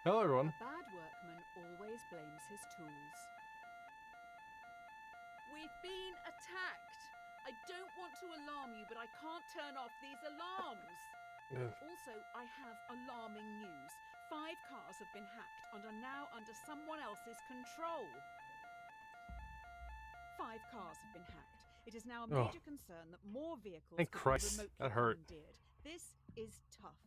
Hello, everyone. A bad workman always blames his tools. We've been attacked. I don't want to alarm you, but I can't turn off these alarms. Also, I have alarming news. 5 cars have been hacked and are now under someone else's control. 5 cars have been hacked. It is now a major concern that more vehicles Thank could Christ. be remotely That hurt. commandeered. This is tough.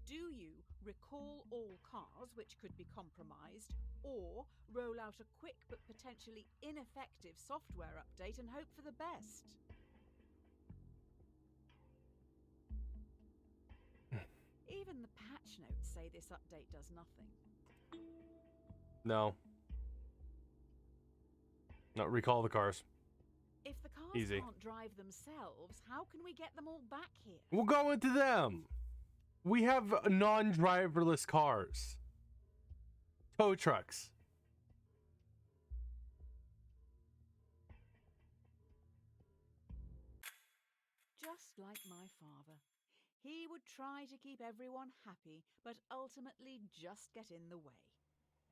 Do you recall all cars which could be compromised, or roll out a quick but potentially ineffective software update and hope for the best? Even the patch notes say this update does nothing. No. No, recall the cars. If the cars Easy. can't drive themselves, how can we get them all back here? We'll go into them. We have non-driverless cars. Tow trucks. Just like my father. He would try to keep everyone happy, but ultimately just get in the way.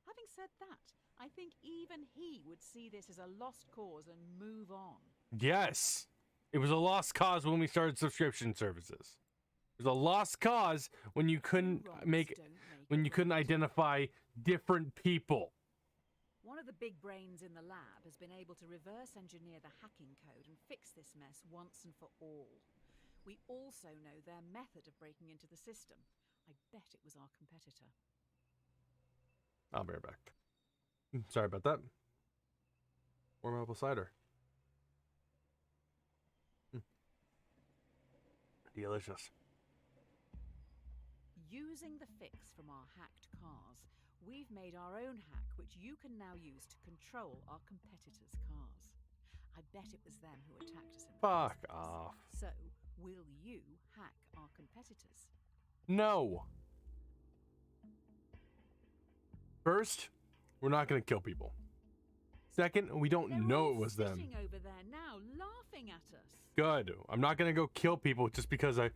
Having said that, I think even he would see this as a lost cause and move on. Yes. It was a lost cause when we started subscription services. It was a lost cause when you couldn't identify different people. One of the big brains in the lab has been able to reverse engineer the hacking code and fix this mess once and for all. We also know their method of breaking into the system. I bet it was our competitor. I'll be right back. Sorry about that. Warm apple cider. Delicious. Using the fix from our hacked cars, we've made our own hack which you can now use to control our competitors' cars. I bet it was them who attacked us in the Fuck first place. off. So, will you hack our competitors? No. First, we're not going to kill people. Second, we don't They're know all it was them. sitting over there now, laughing at us. Good. I'm not going to go kill people just because I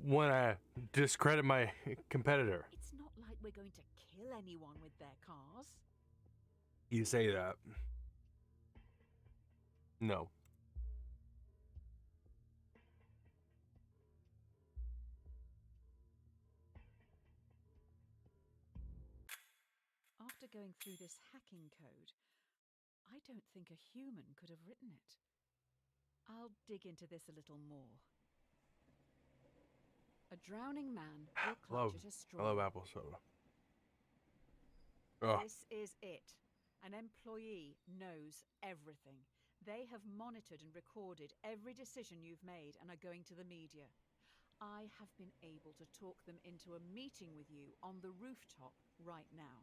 want to discredit my competitor. It's not like we're going to kill anyone with their cars. You say that. No. After going through this hacking code, I don't think a human could have written it. I'll dig into this a little more. A drowning man will clutch at a straw. I love apple soda. Ugh. This is it. An employee knows everything. They have monitored and recorded every decision you've made and are going to the media. I have been able to talk them into a meeting with you on the rooftop right now.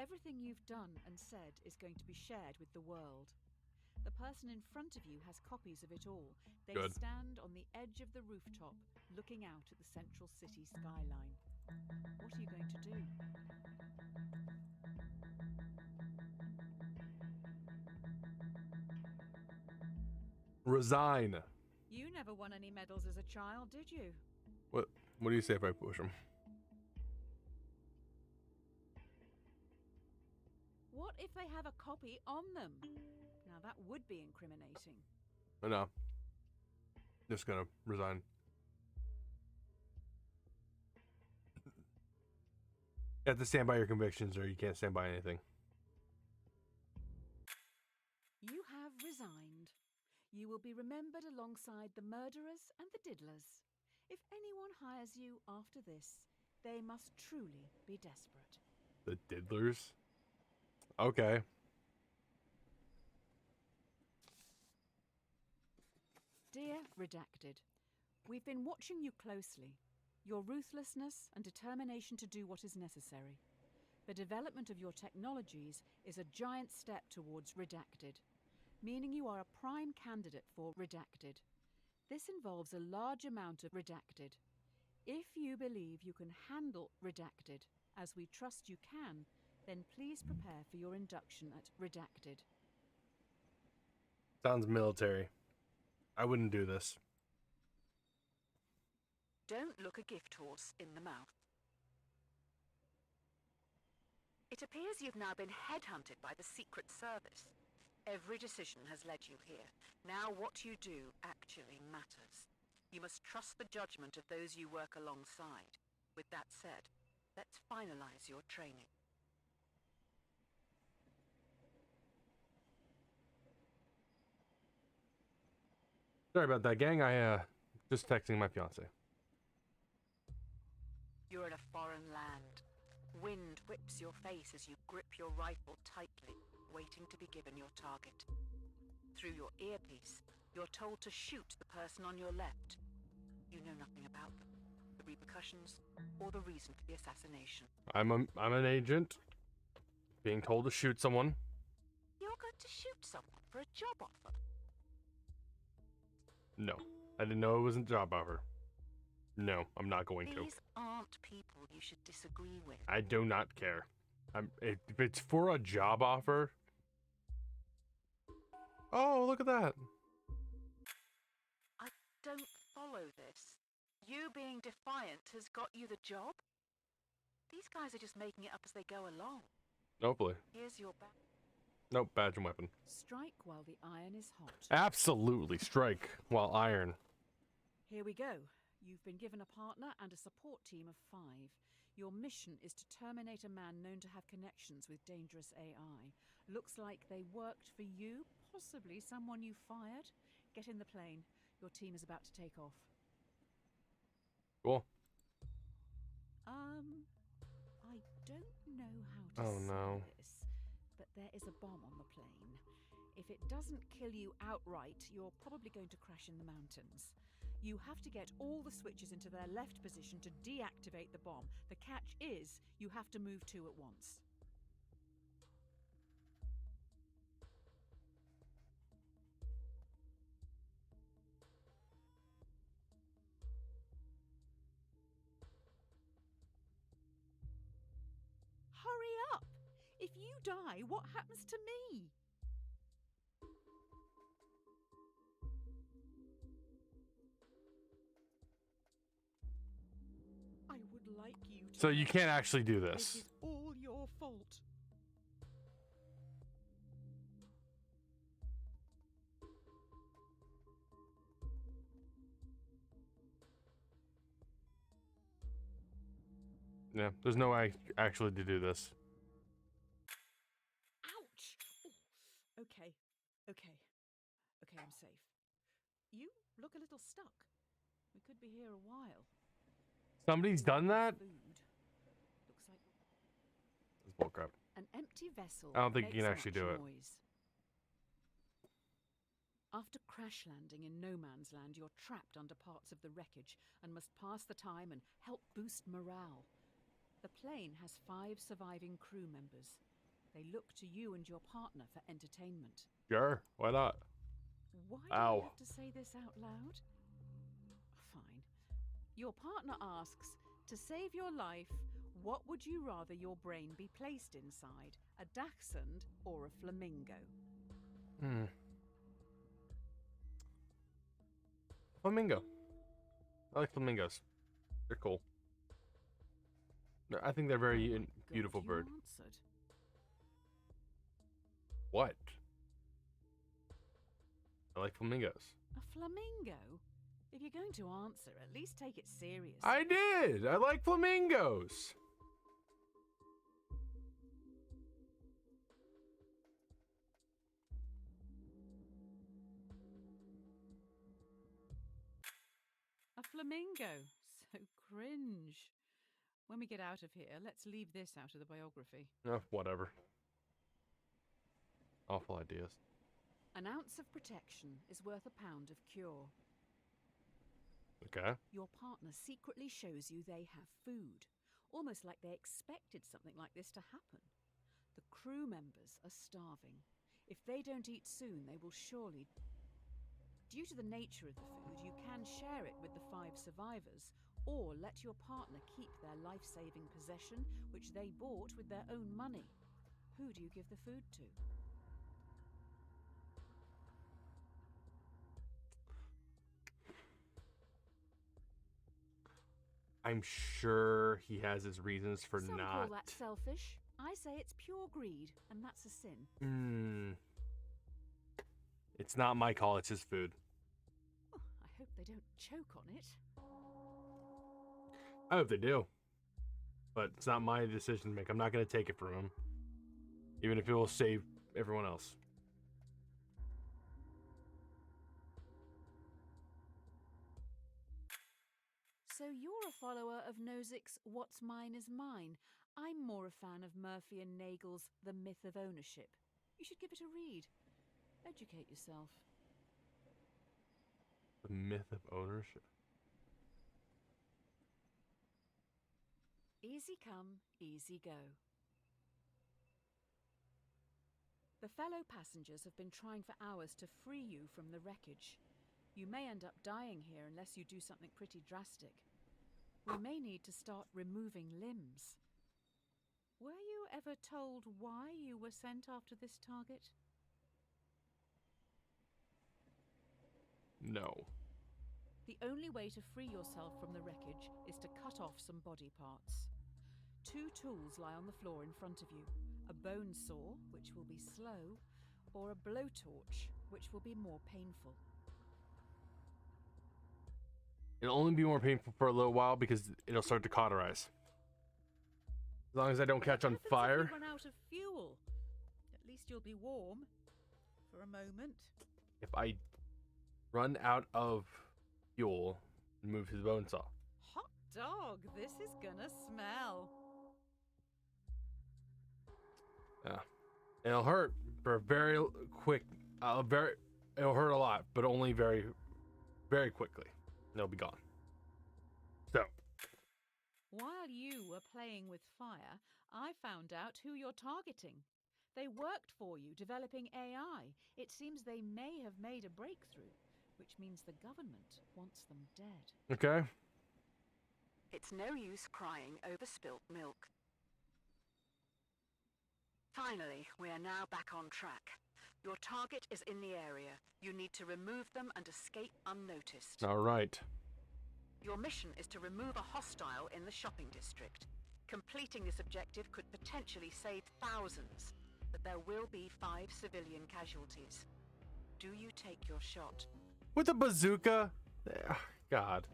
Everything you've done and said is going to be shared with the world. The person in front of you has copies of it all. They Good. stand on the edge of the rooftop, looking out at the central city skyline. What are you going to do? Resign. You never won any medals as a child, did you? What do you say if I push him? What if they have a copy on them? Now that would be incriminating. No. Just gonna resign. You have to stand by your convictions or you can't stand by anything. You have resigned. You will be remembered alongside the murderers and the diddlers. If anyone hires you after this, they must truly be desperate. The diddlers? Okay. Dear Redacted, we've been watching you closely. Your ruthlessness and determination to do what is necessary. The development of your technologies is a giant step towards Redacted, meaning you are a prime candidate for Redacted. This involves a large amount of Redacted. If you believe you can handle Redacted, as we trust you can, then please prepare for your induction at Redacted. Sounds military. I wouldn't do this. Don't look a gift horse in the mouth. It appears you've now been headhunted by the Secret Service. Every decision has led you here. Now what you do actually matters. You must trust the judgment of those you work alongside. With that said, let's finalize your training. Sorry about that, gang. I just texting my fiance. You're in a foreign land. Wind whips your face as you grip your rifle tightly, waiting to be given your target. Through your earpiece, you're told to shoot the person on your left. You know nothing about them, the repercussions, or the reason for the assassination. I'm an agent being told to shoot someone. You're going to shoot someone for a job offer? No, I didn't know it was a job offer. No, I'm not going to. These aren't people you should disagree with. I do not care. If it's for a job offer. Oh, look at that. I don't follow this. You being defiant has got you the job? These guys are just making it up as they go along. Hopefully. Here's your back. Nope, badge and weapon. Strike while the iron is hot. Absolutely, strike while iron. Here we go. You've been given a partner and a support team of 5. Your mission is to terminate a man known to have connections with dangerous AI. Looks like they worked for you, possibly someone you fired. Get in the plane. Your team is about to take off. Cool. I don't know how to Oh, no. say this, but there is a bomb on the plane. If it doesn't kill you outright, you're probably going to crash in the mountains. You have to get all the switches into their left position to deactivate the bomb. The catch is, you have to move 2 at once. Hurry up! If you die, what happens to me? I would like you to. So you can't actually do It this. is all your fault. Yeah, there's no way actually to do this. Ouch! Ooh. Okay, okay, I'm safe. You look a little stuck. We could be here a while. Somebody's done that? Food. Looks like That's bullcrap. an empty vessel. I don't think you makes can actually much do it. noise. After crash landing in no man's land, you're trapped under parts of the wreckage and must pass the time and help boost morale. The plane has 5 surviving crew members. They look to you and your partner for entertainment. Sure, why not? Why do Ow. you have to say this out loud? Fine. Your partner asks, to save your life, what would you rather your brain be placed inside? A dachshund or a flamingo? Flamingo. I like flamingos. They're cool. I think they're very Oh my God, beautiful you bird. answered. What? I like flamingos. A flamingo? If you're going to answer, at least take it seriously. I did! I like flamingos! A flamingo. So cringe. When we get out of here, let's leave this out of the biography. Oh, whatever. Awful ideas. An ounce of protection is worth a pound of cure. Okay. Your partner secretly shows you they have food, almost like they expected something like this to happen. The crew members are starving. If they don't eat soon, they will surely. Due to the nature of the food, you can share it with the 5 survivors, or let your partner keep their life-saving possession, which they bought with their own money. Who do you give the food to? I'm sure he has his reasons for Some not. call that selfish. I say it's pure greed, and that's a sin. It's not my call, it's his food. Oh, I hope they don't choke on it. I hope they do. But it's not my decision to make. I'm not going to take it from him. Even if it will save everyone else. So you're a follower of Nozick's What's Mine is Mine. I'm more a fan of Murphy and Nagel's The Myth of Ownership. You should give it a read. Educate yourself. The myth of ownership. Easy come, easy go. The fellow passengers have been trying for hours to free you from the wreckage. You may end up dying here unless you do something pretty drastic. We may need to start removing limbs. Were you ever told why you were sent after this target? No. The only way to free yourself from the wreckage is to cut off some body parts. 2 tools lie on the floor in front of you. A bone saw, which will be slow, or a blowtorch, which will be more painful. It'll only be more painful for a little while because it'll start to cauterize. As long as I don't catch on What happens fire. if you run out of fuel? At least you'll be warm for a moment. If I run out of fuel, move his bone saw. Hot dog, this is gonna smell. Yeah. It'll hurt for a very quick, it'll hurt a lot, but only very, very quickly. And it'll be gone. So. While you were playing with fire, I found out who you're targeting. They worked for you, developing AI. It seems they may have made a breakthrough, which means the government wants them dead. Okay. It's no use crying over spilt milk. Finally, we are now back on track. Your target is in the area. You need to remove them and escape unnoticed. All right. Your mission is to remove a hostile in the shopping district. Completing this objective could potentially save thousands, but there will be 5 civilian casualties. Do you take your shot? With a bazooka? God.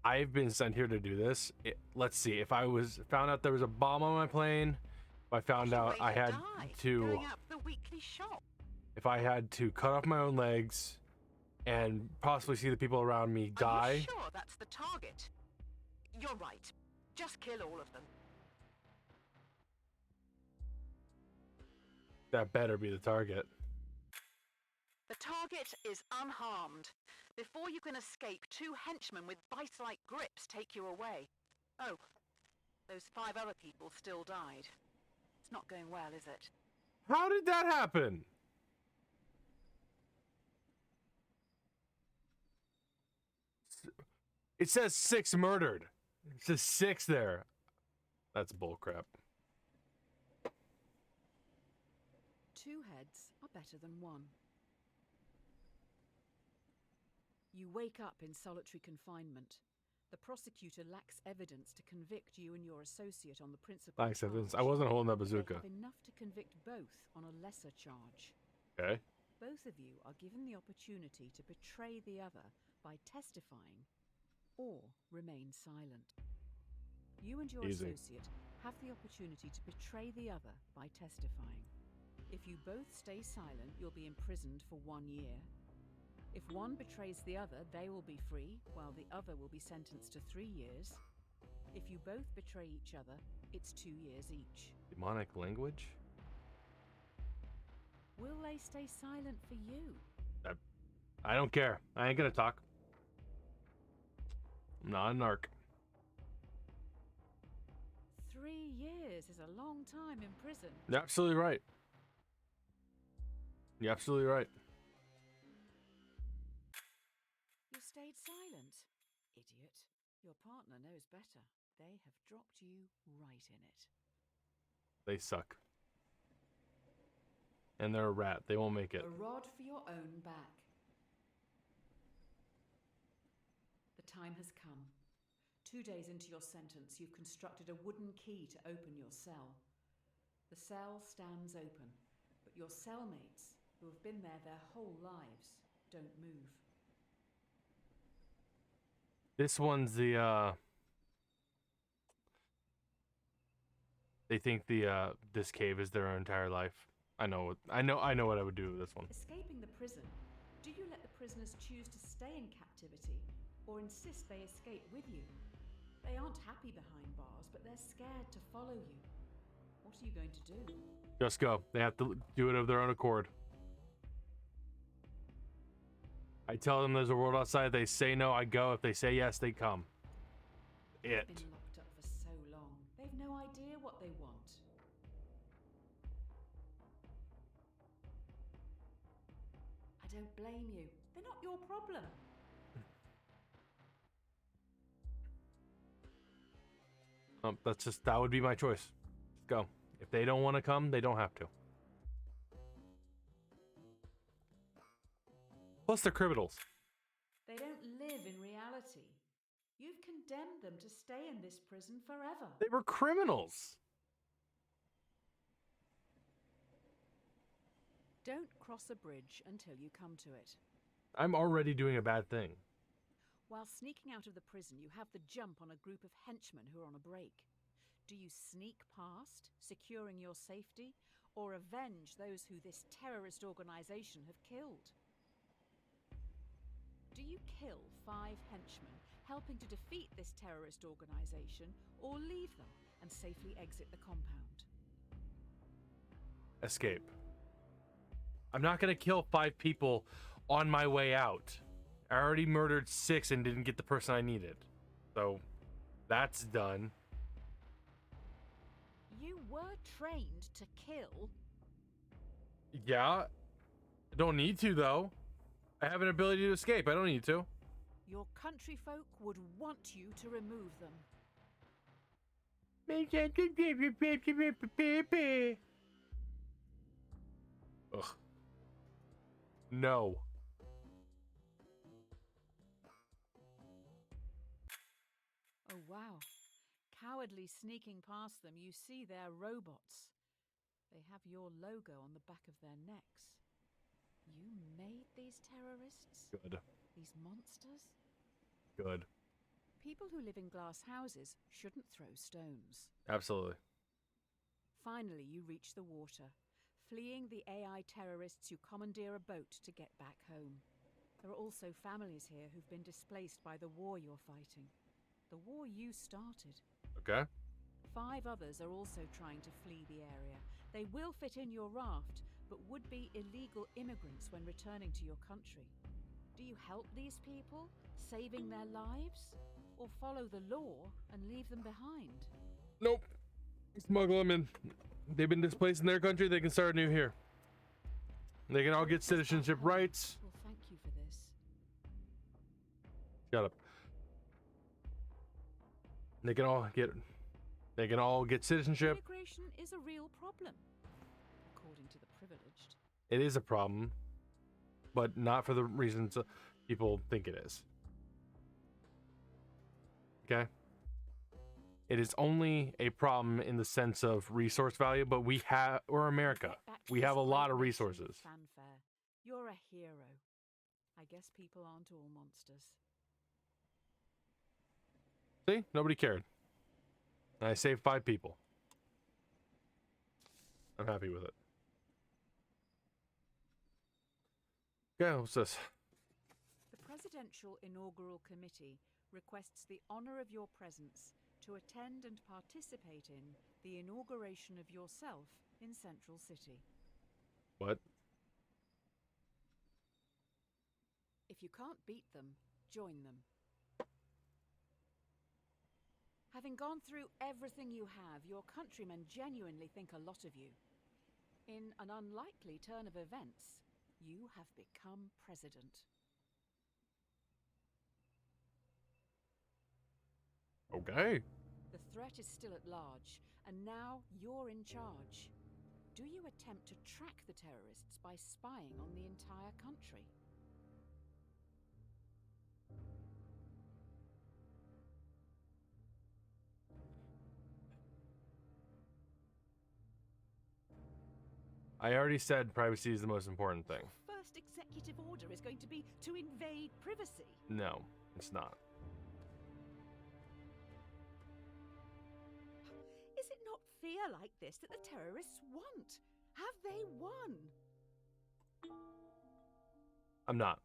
I've been sent here to do this. Let's see. If I found out there was a bomb on my plane, if I found out I had to... Going out for the weekly shop. If I had to cut off my own legs and possibly see the people around me die... Are you sure that's the target? You're right. Just kill all of them. That better be the target. The target is unharmed. Before you can escape, 2 henchmen with vice-like grips take you away. Oh, those 5 other people still died. It's not going well, is it? How did that happen? It says 6 murdered. It says 6 there. That's bullcrap. 2 heads are better than 1. You wake up in solitary confinement. The prosecutor lacks evidence to convict you and your associate on the principal Thanks, Evans. I charge. wasn't holding that They bazooka. have enough to convict both on a lesser charge. Okay. Both of you are given the opportunity to betray the other by testifying or remain silent. You and your Easy. associate have the opportunity to betray the other by testifying. If you both stay silent, you'll be imprisoned for 1 year. If one betrays the other, they will be free, while the other will be sentenced to 3 years. If you both betray each other, it's 2 years each. Demonic language? Will they stay silent for you? I don't care. I ain't gonna talk. I'm not a narc. 3 years is a long time in prison. You're absolutely right. You're absolutely right. You stayed silent. Idiot. Your partner knows better. They have dropped you right in it. They suck. And they're a rat. They won't make it. A rod for your own back. The time has come. 2 days into your sentence, you've constructed a wooden key to open your cell. The cell stands open, but your cellmates, who have been there their whole lives, don't move. This one's the they think the this cave is their entire life. I know what I would do with this one. Escaping the prison, do you let the prisoners choose to stay in captivity or insist they escape with you? They aren't happy behind bars, but they're scared to follow you. What are you going to do? Just go. They have to do it of their own accord. I tell them there's a world outside. They say no, I go. If they say yes, they come. They've been locked up for so long. They've no idea what they want. I don't blame you. They're not your problem. That would be my choice. Just go. If they don't want to come, they don't have to. Plus, they're criminals. They don't live in reality. You've condemned them to stay in this prison forever. They were criminals. Don't cross a bridge until you come to it. I'm already doing a bad thing. While sneaking out of the prison, you have the jump on a group of henchmen who are on a break. Do you sneak past, securing your safety, or avenge those who this terrorist organization have killed? Do you kill 5 henchmen, helping to defeat this terrorist organization, or leave them and safely exit the compound? Escape. I'm not gonna kill 5 people on my way out. I already murdered 6 and didn't get the person I needed. So, that's done. You were trained to kill. Yeah. I don't need to, though. I have an ability to escape. I don't need to. Your country folk would want you to remove them. Ugh. No. Oh, wow. Cowardly sneaking past them, you see they're robots. They have your logo on the back of their necks. You made these terrorists? Good. These monsters? Good. People who live in glass houses shouldn't throw stones. Absolutely. Finally, you reach the water. Fleeing the AI terrorists, you commandeer a boat to get back home. There are also families here who've been displaced by the war you're fighting. The war you started. Okay. 5 others are also trying to flee the area. They will fit in your raft, but would be illegal immigrants when returning to your country. Do you help these people, saving their lives? Or follow the law and leave them behind? Nope. Smuggle them in. They've been displaced in their country. They can start anew here. They can all get citizenship rights. Well, thank you for this. Shut up. They can all get citizenship. Immigration is a real problem, according to the privileged. It is a problem, but not for the reasons people think it is. Okay? It is only a problem in the sense of resource value, but we're America. We have a lot of resources. Fanfare. You're a hero. I guess people aren't all monsters. See? Nobody cared. And I saved 5 people. I'm happy with it. Okay, what's this? The Presidential Inaugural Committee requests the honor of your presence to attend and participate in the inauguration of yourself in Central City. What? If you can't beat them, join them. Having gone through everything you have, your countrymen genuinely think a lot of you. In an unlikely turn of events, you have become president. Okay. The threat is still at large, and now you're in charge. Do you attempt to track the terrorists by spying on the entire country? I already said privacy is the most important thing. First executive order is going to be to invade privacy. No, it's not. Is it not fear like this that the terrorists want? Have they won? I'm not.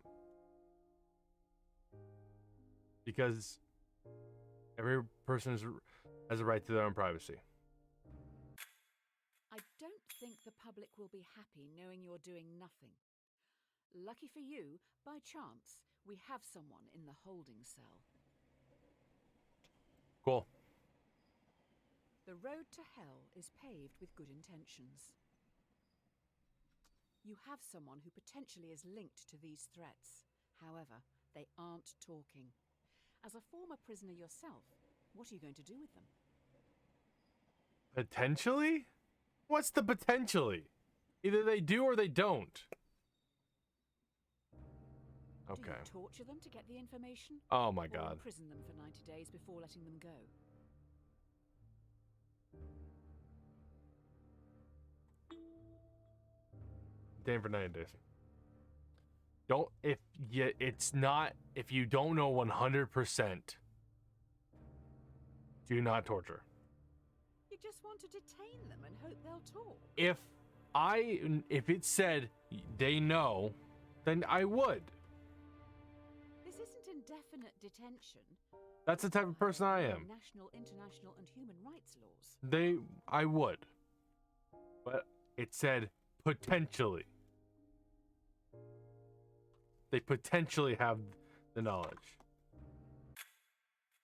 Because every person has a right to their own privacy. I don't think the public will be happy knowing you're doing nothing. Lucky for you, by chance, we have someone in the holding cell. Cool. The road to hell is paved with good intentions. You have someone who potentially is linked to these threats. However, they aren't talking. As a former prisoner yourself, what are you going to do with them? Potentially? What's the potentially? Either they do or they don't. Okay. Do you torture them to get the information? Oh my Or god. imprison them for 90 days before letting them go? Damn for 90 days. Don't if you don't know 100%, do not torture. You just want to detain them and hope they'll talk. If it said they know, then I would. This isn't indefinite detention. That's the type of person I am. National, international, and human rights laws. I would. But it said potentially. They potentially have the knowledge.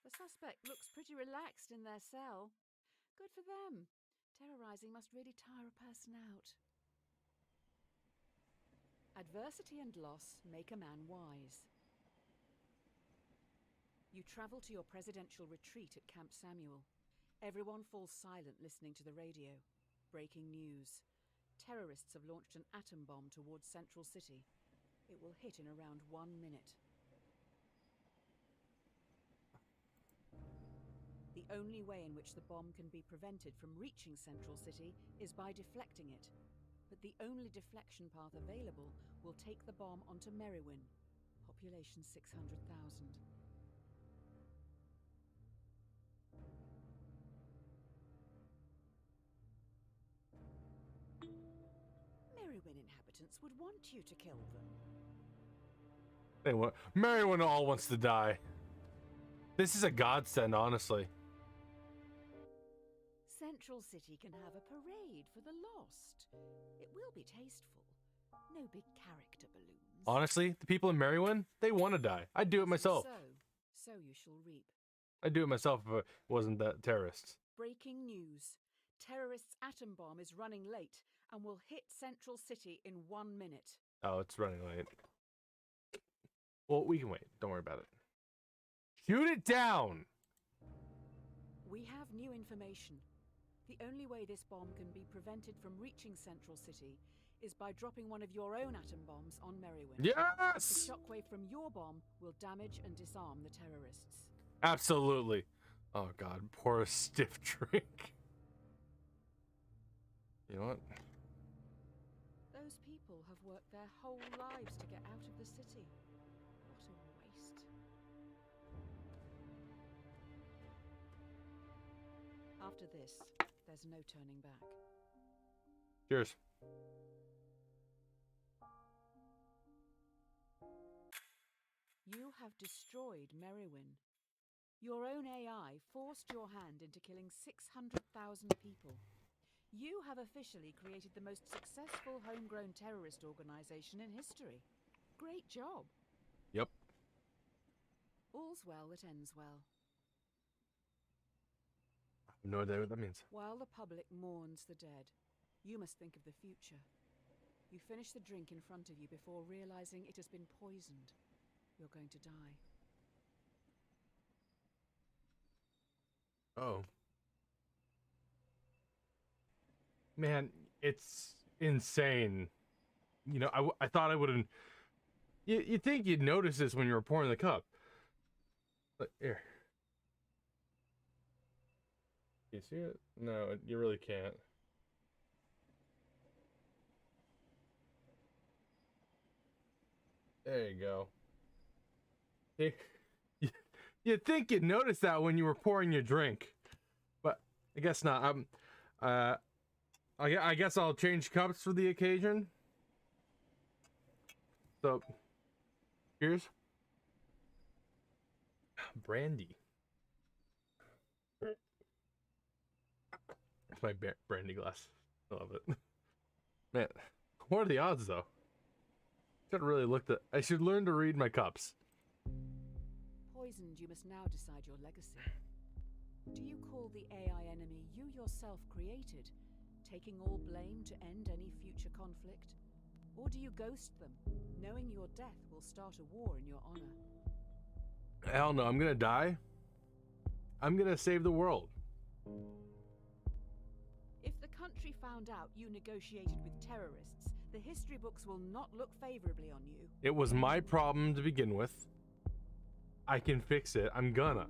The suspect looks pretty relaxed in their cell. Good for them. Terrorizing must really tire a person out. Adversity and loss make a man wise. You travel to your presidential retreat at Camp Samuel. Everyone falls silent listening to the radio. Breaking news. Terrorists have launched an atom bomb towards Central City. It will hit in around 1 minute. The only way in which the bomb can be prevented from reaching Central City is by deflecting it. But the only deflection path available will take the bomb onto Merriwin, population 600,000. Merriwin inhabitants would want you to kill them. Merriwan all wants to die. This is a godsend, honestly. Central City can have a parade for the lost. It will be tasteful. No big character balloons. Honestly, the people in Merriwan, they want to die. I'd do it myself. So you shall reap. I'd do it myself if it wasn't that terrorists. Breaking news. Terrorists' atom bomb is running late and will hit Central City in 1 minute. Oh, it's running late. Well, we can wait. Don't worry about it. Shoot it down! We have new information. The only way this bomb can be prevented from reaching Central City is by dropping one of your own atom bombs on Merriwin. Yes! The shockwave from your bomb will damage and disarm the terrorists. Absolutely. Oh god, pour a stiff drink. You know what? Those people have worked their whole lives to get out of the city. What a waste. After this, there's no turning back. Cheers. You have destroyed Merriwin. Your own AI forced your hand into killing 600,000 people. You have officially created the most successful homegrown terrorist organization in history. Great job. Yep. All's well that ends well. I have no idea what that means. While the public mourns the dead, you must think of the future. You finish the drink in front of you before realizing it has been poisoned. You're going to die. Oh. Man, it's insane. You know, I thought I wouldn't. You think you'd notice this when you were pouring the cup. But here. You see it? No, you really can't. There you go. Hey, you'd think you'd notice that when you were pouring your drink, but I guess not. I guess I'll change cups for the occasion. So, here's brandy. It's my brandy glass. I love it. Man, what are the odds though? I should learn to read my cups. Poisoned, you must now decide your legacy. Do you call the AI enemy you yourself created, taking all blame to end any future conflict? Or do you ghost them, knowing your death will start a war in your honor? Hell no, I'm gonna die. I'm gonna save the world. If the country found out you negotiated with terrorists, the history books will not look favorably on you. It was my problem to begin with. I can fix it. I'm gonna.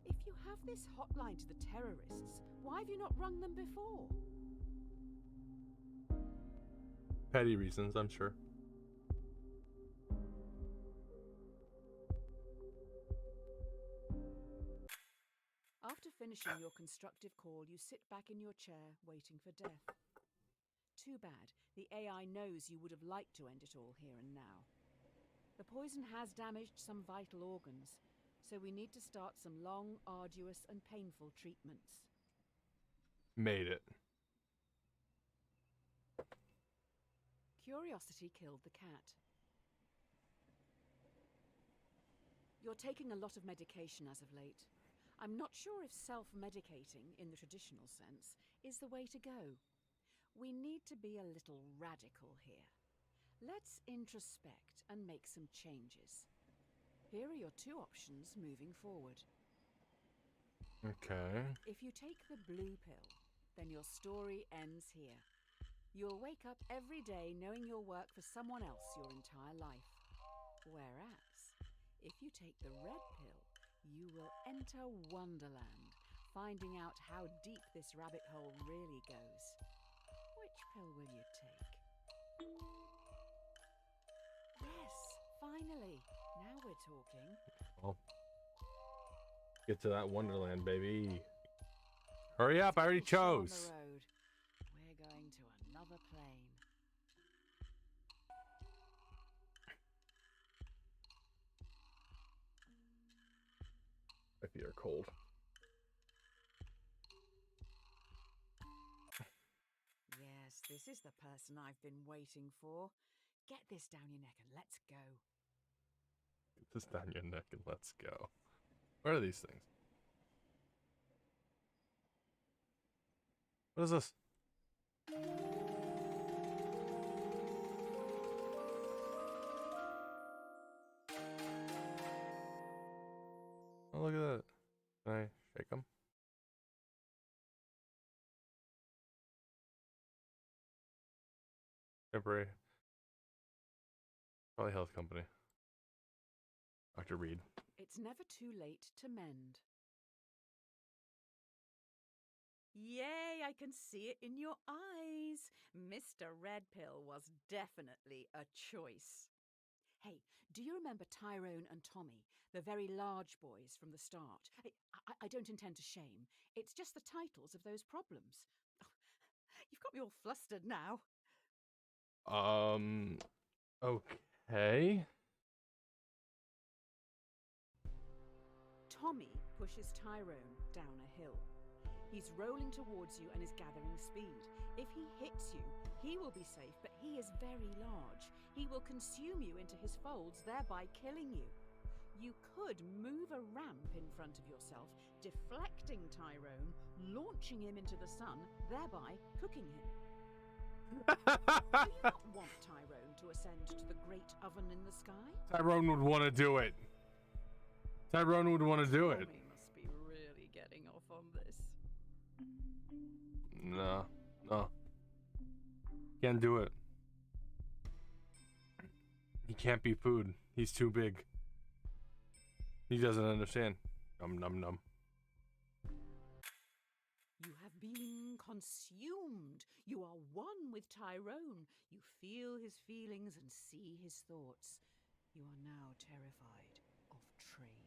If you have this hotline to the terrorists, why have you not rung them before? Petty reasons, I'm sure. After finishing your constructive call, you sit back in your chair, waiting for death. Too bad. The AI knows you would have liked to end it all here and now. The poison has damaged some vital organs, so we need to start some long, arduous, and painful treatments. Made it. Curiosity killed the cat. You're taking a lot of medication as of late. I'm not sure if self-medicating, in the traditional sense, is the way to go. We need to be a little radical here. Let's introspect and make some changes. Here are your two options moving forward. Okay. If you take the blue pill, then your story ends here. You'll wake up every day knowing you'll work for someone else your entire life. Whereas, if you take the red pill, you will enter Wonderland, finding out how deep this rabbit hole really goes. Which pill will you take? Yes, finally. Now we're talking. Well, get to that Wonderland, baby. Hurry up, I already chose. On the road. We're going to another plane. My feet are cold. Yes, this is the person I've been waiting for. Get this down your neck and let's go. Get this down your neck and let's go. What are these things? What is this? Oh, look at that. Can I shake them? Temporary. Probably health company. Dr. Reed. It's never too late to mend. Yay, I can see it in your eyes. Mr. Red Pill was definitely a choice. Hey, do you remember Tyrone and Tommy, the very large boys from the start? I don't intend to shame. It's just the titles of those problems. You've got me all flustered now. Okay. Tommy pushes Tyrone down a hill. He's rolling towards you and is gathering speed. If he hits you, he will be safe, but he is very large. He will consume you into his folds, thereby killing you. You could move a ramp in front of yourself, deflecting Tyrone, launching him into the sun, thereby cooking him. Do you not want Tyrone to ascend to the great oven in the sky? Tyrone would want to do it. Tyrone would want to do it. Tommy must be really getting off on this. No. Can't do it. He can't be food. He's too big. He doesn't understand. Num num num. You have been consumed. You are one with Tyrone. You feel his feelings and see his thoughts. You are now terrified of Trade.